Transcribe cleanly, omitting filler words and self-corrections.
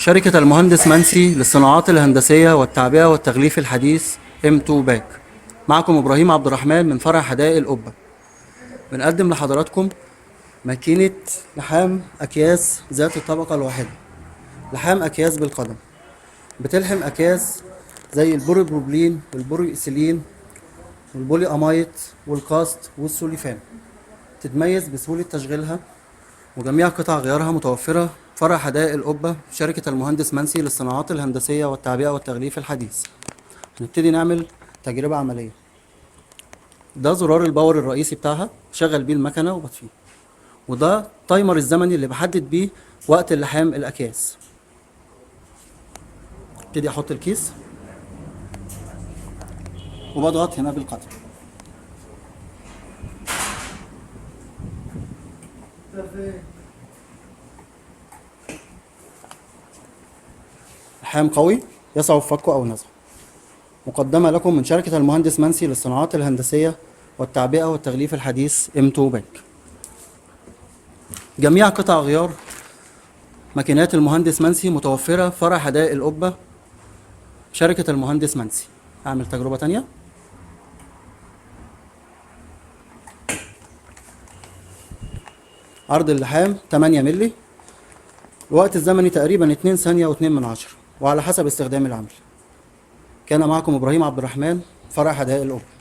شركة المهندس منسي للصناعات الهندسية والتعبئة والتغليف الحديث M2 باك. معكم إبراهيم عبد الرحمن من فرع حدائق القبة. بنقدم لحضراتكم ماكينة لحام أكياس ذات الطبقة الواحدة. لحام أكياس بالقدم، بتلحم أكياس زي البروبلين والبوري إيثيلين والبولي أمايت والكاست والسوليفان. تتميز بسهولة تشغيلها، وجميع قطع غيارها متوفرة في فرع حدائق القبة في شركة المهندس منسي للصناعات الهندسية والتعبئة والتغليف الحديث. هنبتدي نعمل تجربة عملية. ده زرار الباور الرئيسي بتاعها، شغل بيه المكنة وبطفيه. وده تايمر الزمني اللي بحدد بيه وقت اللحام الأكياس. ابتدي أحط الكيس وبضغط هنا بالقدم. لحام قوي يصعب فكه أو نزعه. مقدمة لكم من شركة المهندس منسي للصناعات الهندسية والتعبئة والتغليف الحديث M2 باك. جميع قطع غيار ماكينات المهندس منسي متوفرة في فرع حدائق القبة شركة المهندس منسي. أعمل تجربة تانية. عرض اللحام 8 مللي. الوقت الزمني تقريبا 2 ثانية و2 من عشرة، وعلى حسب استخدام العامل. كان معكم إبراهيم عبد الرحمن، فرع حدائق القبة.